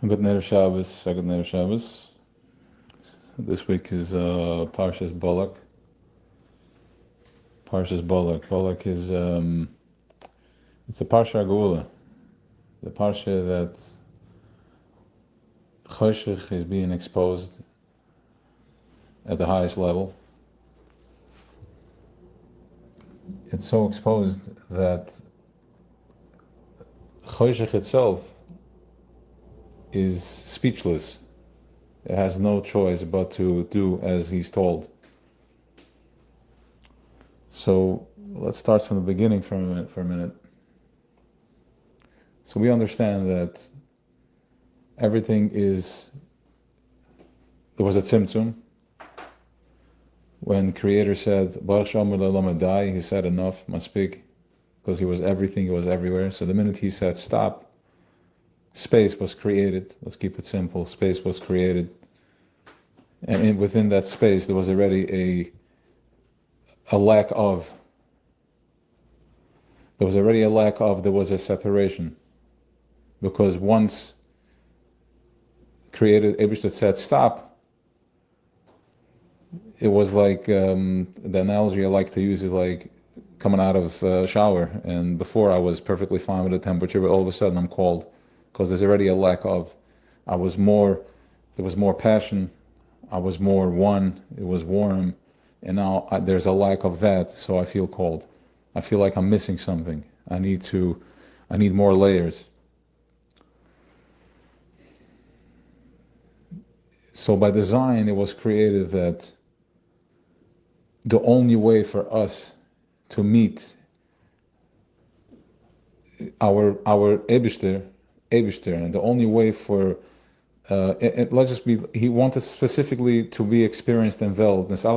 Good night of Shabbos, second night of Shabbos. This week is Parshas Balak. Parshas Balak. Balak is it's a Parsha Geula. The Parsha that Choshech is being exposed at the highest level. It's so exposed that Choshech itself is speechless. It has no choice but to do as he's told. So let's start from the beginning for a minute. So we understand that everything is, there was a tzimtzum. When Creator said, Baruch Shamar Le'Lamadai, he said enough, maspik, because he was everything, he was everywhere. So the minute he said stop, space was created. Let's keep it simple. Space was created. And within that space, there was already a lack of. There was already a lack of, there was a separation. Because once created, Eibishter said stop, it was like, the analogy I like to use is like coming out of a shower. And before I was perfectly fine with the temperature, but all of a sudden I'm cold. Because there's already a lack of. There was more passion, I was more one, it was warm, and now there's a lack of that, so I feel cold. I feel like I'm missing something. I need more layers. So by design, it was created that the only way for us to meet our Eibishter, and the only way for let's just be, he wanted specifically to be experienced in Welt. With a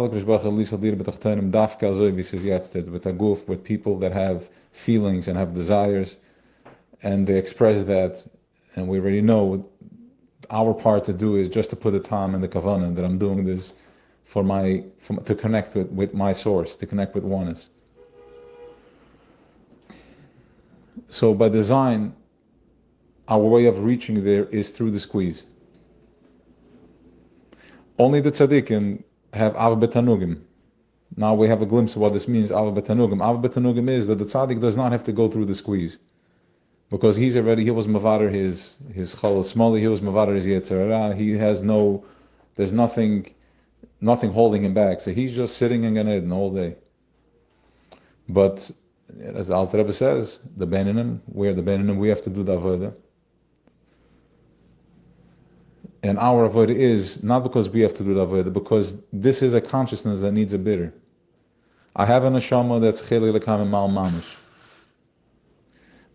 goof, with people that have feelings and have desires, and they express that, and we already know our part to do is just to put the time and the kavanah that I'm doing this to connect with my source, to connect with oneness. So by design, our way of reaching there is through the squeeze. Only the tzaddikim have av betanugim. Now we have a glimpse of what this means, av betanugim. Av betanugim is that the tzaddik does not have to go through the squeeze. Because he was mavader his chol smoli, he was mavader his yetzer hara, there's nothing holding him back. So he's just sitting in Gan Eden all day. But as the Alter Rebbe says, the Beinanim, we have to do the avodah. And our avodah is not because we have to do the avodah, because this is a consciousness that needs a bitter. I have a neshama that's cheli lekam mal mamish,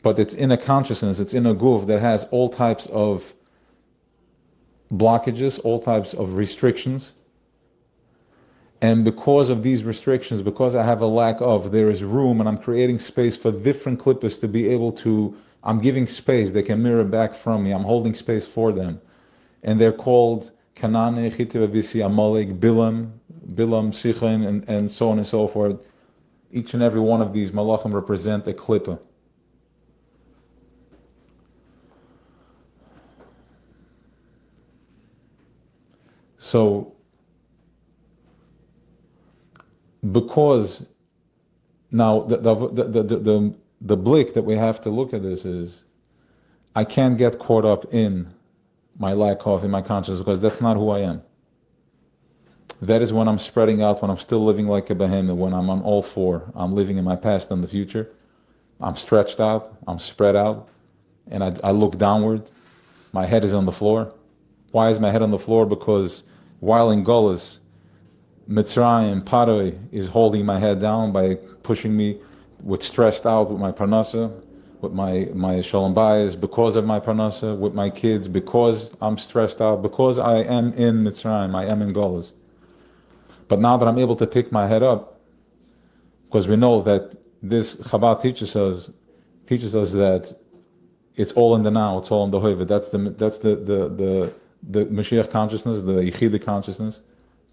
but it's in a consciousness, it's in a guf that has all types of blockages, all types of restrictions. And because of these restrictions, because I have a lack of, there is room, and I'm creating space for different clippers to be able to, I'm giving space, they can mirror back from me, I'm holding space for them. And they're called Kanane, Chitiv Avisi, Amalek, Bilam, Sichon, and so on and so forth. Each and every one of these malachim represent a klippa. So, because now the blick that we have to look at this is, I can't get caught up in my lack of, in my consciousness, because that's not who I am. That is when I'm spreading out, when I'm still living like a behemoth, when I'm on all four, I'm living in my past and the future. I'm stretched out, I'm spread out, and I look downward. My head is on the floor. Why is my head on the floor? Because while in Golas, Mitzrayim, Paroi is holding my head down by pushing me with stressed out with my parnasa, with my shalom bayis, because of my parnasa, with my kids, because I'm stressed out, because I am in Mitzrayim, I am in Golas. But now that I'm able to pick my head up, because we know that this Chabad teaches us that it's all in the now, it's all in the hoiva. That's the Mashiach consciousness, the Yechida consciousness,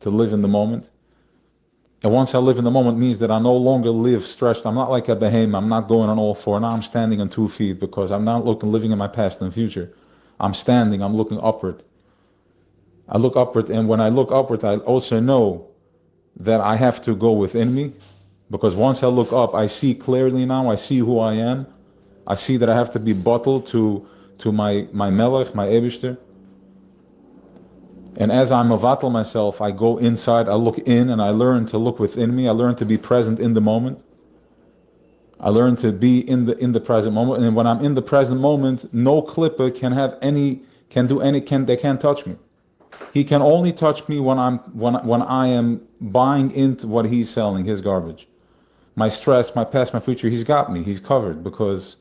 to live in the moment. And once I live in the moment means that I no longer live stretched. I'm not like a behemoth. I'm not going on all four. Now I'm standing on 2 feet because I'm not living in my past and future. I'm standing, I'm looking upward. I look upward, and when I look upward, I also know that I have to go within me, because once I look up, I see clearly now, I see who I am. I see that I have to be bottled to my melech, my Eibishter. And as I mavatal myself, I go inside, I look in, and I learn to look within me. I learn to be present in the moment. I learn to be in the present moment. And when I'm in the present moment, no clipper they can't touch me. He can only touch me when I am buying into what he's selling, his garbage. My stress, my past, my future, he's got me. He's covered, because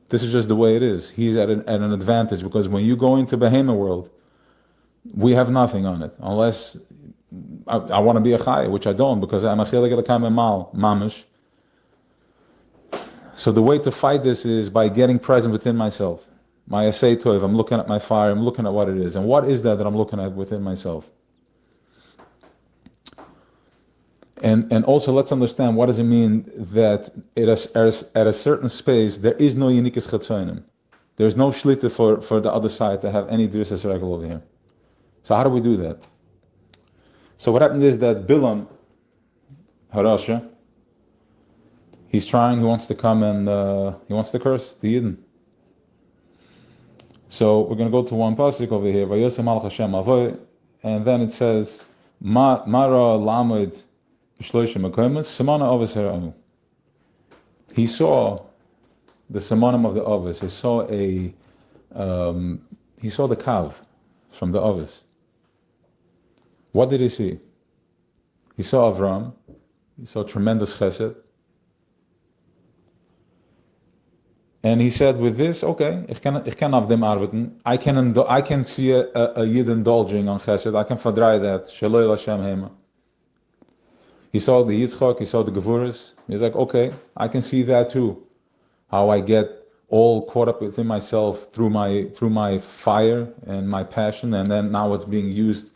this is just the way it is. He's at an advantage, because when you go into Behemoth world, we have nothing on it, unless I want to be a chai, which I don't, because I'm a chelik elokam emal, mamish. So the way to fight this is by getting present within myself. My essay toiv, I'm looking at my fire, I'm looking at what it is. And what is that I'm looking at within myself? And also let's understand, what does it mean that at a certain space there is no unikas chatzonim. There's no shlita for the other side to have any drissas regal over here. So how do we do that? So what happened is that Bilam, Harasha, he wants to come and he wants to curse the Yidden. So we're going to go to one pasuk over here, Vayosem al Hashem avoy, and then it says, Mara lamed b'shloisha makomas, Samana avos haranu. He saw the Samanim of the Avos. He saw the Kav from the Avos. What did he see? He saw Avram. He saw tremendous chesed. And he said, with this, okay, ich can auf dem arbeiten. I can see a Yid indulging on chesed. I can verdrei that. Shaloi Lashem Hema. He saw the Yitzchak, he saw the Gevuras. He's like, okay, I can see that too. How I get all caught up within myself through my fire and my passion, and then now it's being used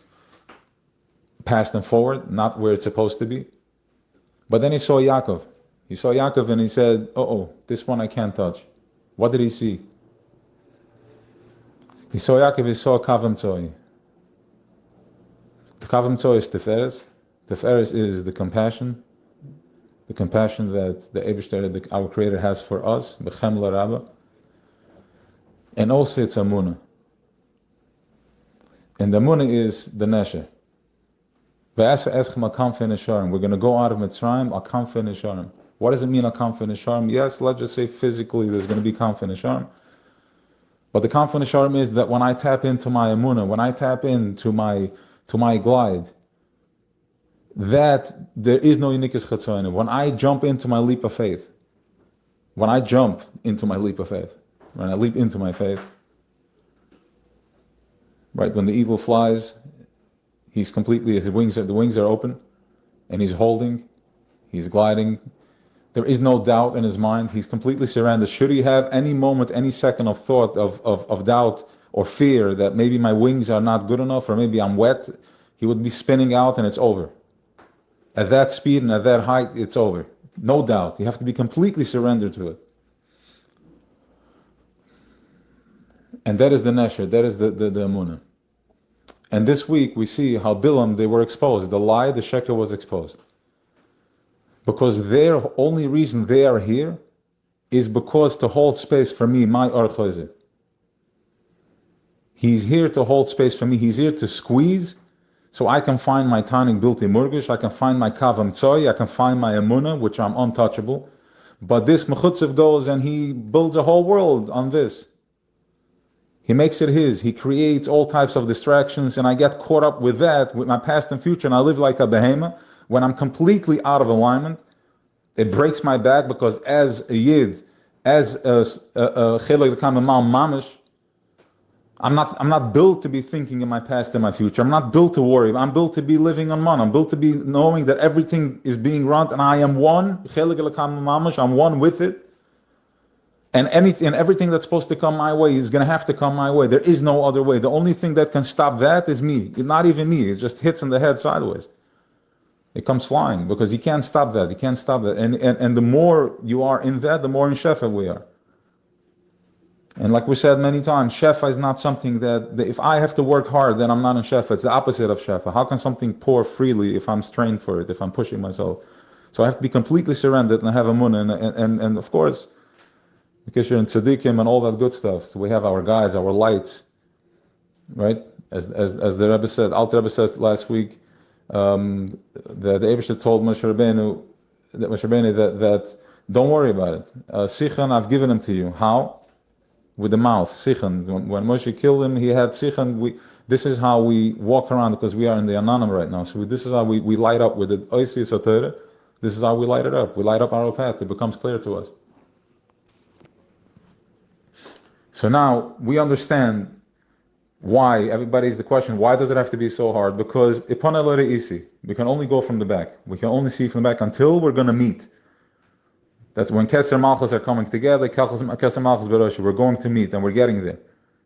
past and forward, not where it's supposed to be. But then he saw Yaakov. He saw Yaakov and he said, oh, this one I can't touch. What did he see? He saw Yaakov, he saw Kavam Tzoi. The Kavam Tzoi is Tiferes. Tiferes is the compassion that the Eibishter, our Creator, has for us, B'chem L'Rabba. And also it's Amunah. And the Amunah is the Nesher. We're going to go out of Mitzrayim, Akamfe Nesharim. What does it mean, Akamfe Nesharim? Yes, let's just say physically there's going to be Kamfe Nesharim. But the Kamfe Nesharim is that when I tap into my Amunah, when I tap into my glide, that there is no Yinikas Chatzonim. When I jump into my leap of faith, when I leap into my faith, right, when the eagle flies, the wings are open, and he's holding, he's gliding. There is no doubt in his mind. He's completely surrendered. Should he have any moment, any second of thought of doubt or fear that maybe my wings are not good enough or maybe I'm wet, he would be spinning out and it's over. At that speed and at that height, it's over. No doubt. You have to be completely surrendered to it. And that is the Nesher, that is the Amunah. And this week we see how Bilam, they were exposed. The lie, the sheker was exposed. Because their only reason they are here is because to hold space for me, my Or Chozeh. He's here to hold space for me. He's here to squeeze so I can find my Tanik Bilti Murgish, I can find my Kavam Tzoi, I can find my Amunah, which I'm untouchable. But this Mechutzev goes and he builds a whole world on this. He makes it his. He creates all types of distractions, and I get caught up with that, with my past and future, and I live like a behemoth. When I'm completely out of alignment, it breaks my back, because as a Yid, as a Chelek L'Kam Emal Mamish, I'm not built to be thinking in my past and my future. I'm not built to worry. I'm built to be living on man. I'm built to be knowing that everything is being run, and I am one. Chelek L'Kam Mamish, I'm one with it. And everything that's supposed to come my way is going to have to come my way. There is no other way. The only thing that can stop that is me. It's not even me. It just hits in the head sideways. It comes flying, because you can't stop that. You can't stop that. And the more you are in that, the more in Shefa we are. And like we said many times, shefa is not something that if I have to work hard, then I'm not in shefa. It's the opposite of shefa. How can something pour freely if I'm strained for it, if I'm pushing myself? So I have to be completely surrendered and have a mun. And of course, because you're in tzaddikim and all that good stuff. So we have our guides, our lights, right? As the Rebbe said, Alter Rebbe says last week, that the Eibusher told Moshe Rabbeinu that don't worry about it. Sichon, I've given him to you. How? With the mouth. Sichon. When Moshe killed him, he had Sichon. This is how we walk around, because we are in the Ananam right now. So this is how we light up with the Oisi Sotere. This is how we light it up. We light up our path. It becomes clear to us. So now we understand why. Everybody's the question, why does it have to be so hard? Because Ipon Elore Isi, we can only go from the back. We can only see from the back until we're going to meet. That's when Keser Malchus are coming together, Keser Malchus Beroshi, we're going to meet, and we're getting there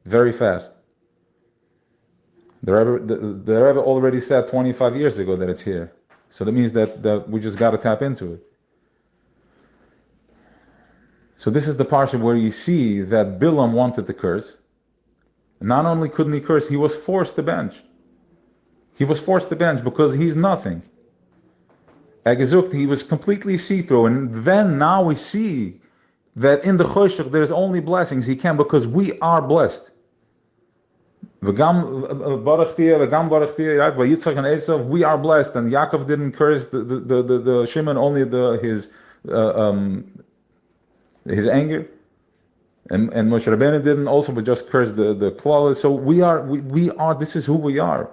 very fast. The Rebbe already said 25 years ago that it's here. So that means that we just got to tap into it. So this is the parsha where you see that Bilam wanted to curse. Not only couldn't he curse, he was forced to bench. He was forced to bench because he's nothing. Agezukt, he was completely see-through. And then now we see that in the Choshech there's only blessings. He can, because we are blessed. V'gam Baruch Tiyeh, right? By Yitzchak and Esav, we are blessed. And Yaakov didn't curse the Shimon, only his anger, and Moshe Rabbeinu didn't also, but just cursed the klal. So we are. This is who we are.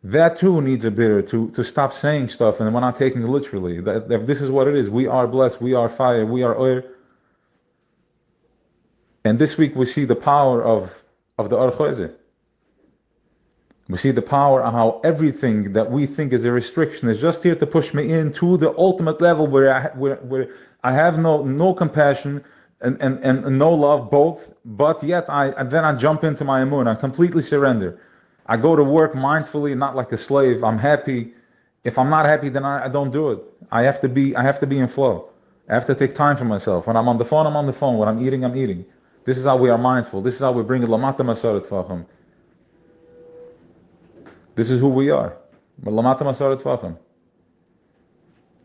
That too needs a bitter to stop saying stuff, and we're not taking it literally. That this is what it is. We are blessed. We are fire. We are oil. And this week we see the power of the Or Chozer. We see the power of how everything that we think is a restriction is just here to push me into the ultimate level where I have no compassion and no love, both, but yet then I jump into my emun. I completely surrender. I go to work mindfully, not like a slave. I'm happy. If I'm not happy, then I don't do it. I have to be in flow. I have to take time for myself. When I'm on the phone, I'm on the phone. When I'm eating, I'm eating. This is how we are mindful. This is how we bring it lamata masaret tvachim. This is who we are. Lamata masaret tvachim.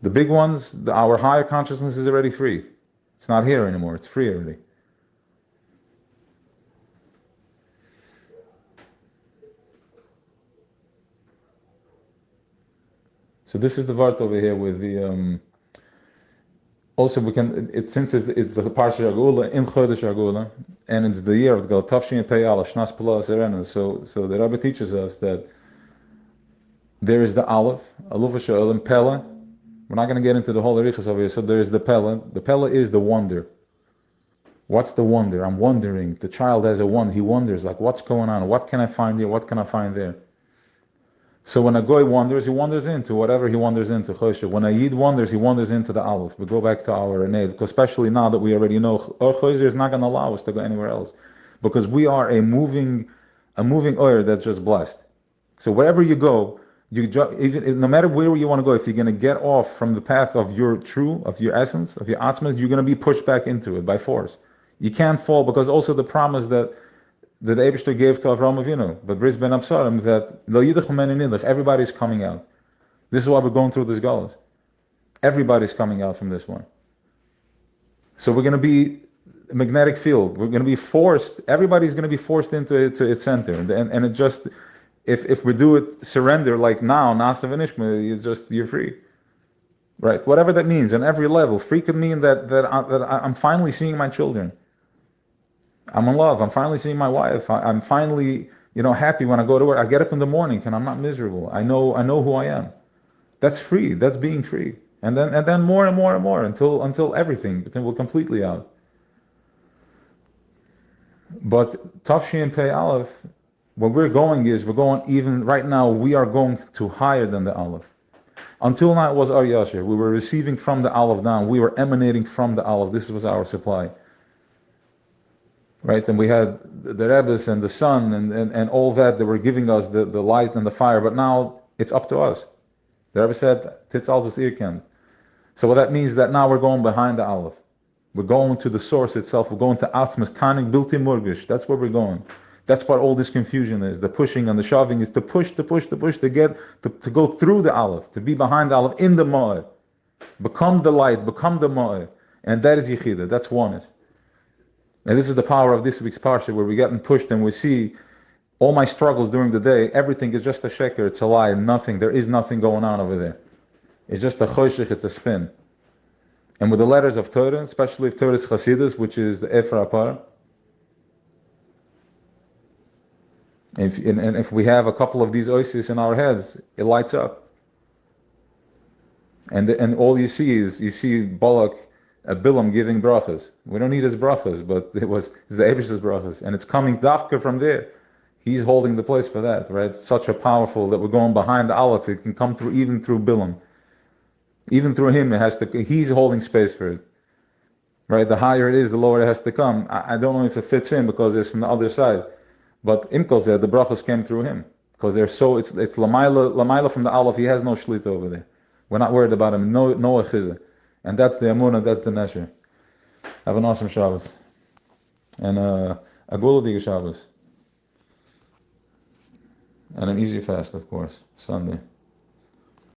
The big ones, our higher consciousness is already free. It's not here anymore. It's free already. So this is the vart over here with the. Also, we can. Since it's the parsha Agula in Chodesh Agula, and it's the year of Gal Tavshin Peyal Shnas Pela Serena. So the Rebbe teaches us that there is the Aleph, Alufa Sha'olim Pella. We're not going to get into the whole Arichas over here. So there is the Pella. The Pella is the wonder. What's the wonder? I'm wondering. The child has a wonder. He wonders, like, what's going on? What can I find here? What can I find there? So when a goy wanders, he wanders into whatever he wanders into. Choshev. When a yid wanders, he wanders into the Aleph. We go back to our Neid, because especially now that we already know, Choshev is not going to allow us to go anywhere else, because we are a moving oil that's just blessed. So wherever you go, no matter where you want to go, if you're going to get off from the path of your true, of your essence, of your atzmas, you're going to be pushed back into it by force. You can't fall, because also the promise that the Eibishter gave to Avraham Avinu, but Bris ben Absarim, that lo yidach u'meni nidach, everybody's coming out. This is why we're going through this galus. Everybody's coming out from this one. So we're going to be a magnetic field. We're going to be forced. Everybody's going to be forced into its center, and it just, if we do it surrender like now, Nasav and Ishmael, you're free, right? Whatever that means, on every level. Free could mean that I'm finally seeing my children. I'm in love. I'm finally seeing my wife. I'm finally, happy when I go to work. I get up in the morning and I'm not miserable. I know who I am. That's free. That's being free. And then more and more and more until everything, but then we're completely out. But Tafshin Pei Aleph, what we're going even right now, we are going to higher than the Aleph. Until now it was Ar Yasher. We were receiving from the Aleph down. We were emanating from the Aleph. This was our supply. Right, and we had the Rebbes and the sun and all that were giving us the light and the fire, but now it's up to us. The Rebbe said, Titz altus irkend. So what that means that now we're going behind the Aleph. We're going to the source itself. We're going to Atzmas, Tanik Bilti Murgish. That's where we're going. That's what all this confusion is. The pushing and the shoving is to push, to get, to go through the Aleph, to be behind the Aleph, in the Ma'eh. Become the light, become the Ma'eh. And that is Yechidah, that's oneness. And this is the power of this week's Parsha, where we're getting pushed and we see all my struggles during the day, everything is just a sheker, it's a lie, nothing. There is nothing going on over there. It's just a choshech, it's a spin. And with the letters of Torah, especially if Torah is Chasidus, which is the Efra Apar, and if we have a couple of these oasis in our heads, it lights up. And all you see Balak, Bilam giving brachas. We don't need his brachas, but it's the Eibish's brachas, and it's coming dafka from there. He's holding the place for that, right? It's such a powerful that we're going behind the Aleph. It can come through even through Bilam, even through him. It has to. He's holding space for it, right? The higher it is, the lower it has to come. I don't know if it fits in because it's from the other side, but Imkal said the brachas came through him because they're so. It's lamaila from the Aleph. He has no shlit over there. We're not worried about him. No achizah. And that's the Amunah, that's the Nesher. Have an awesome Shabbos. And a Guladig Shabbos. And an easy fast, of course, Sunday.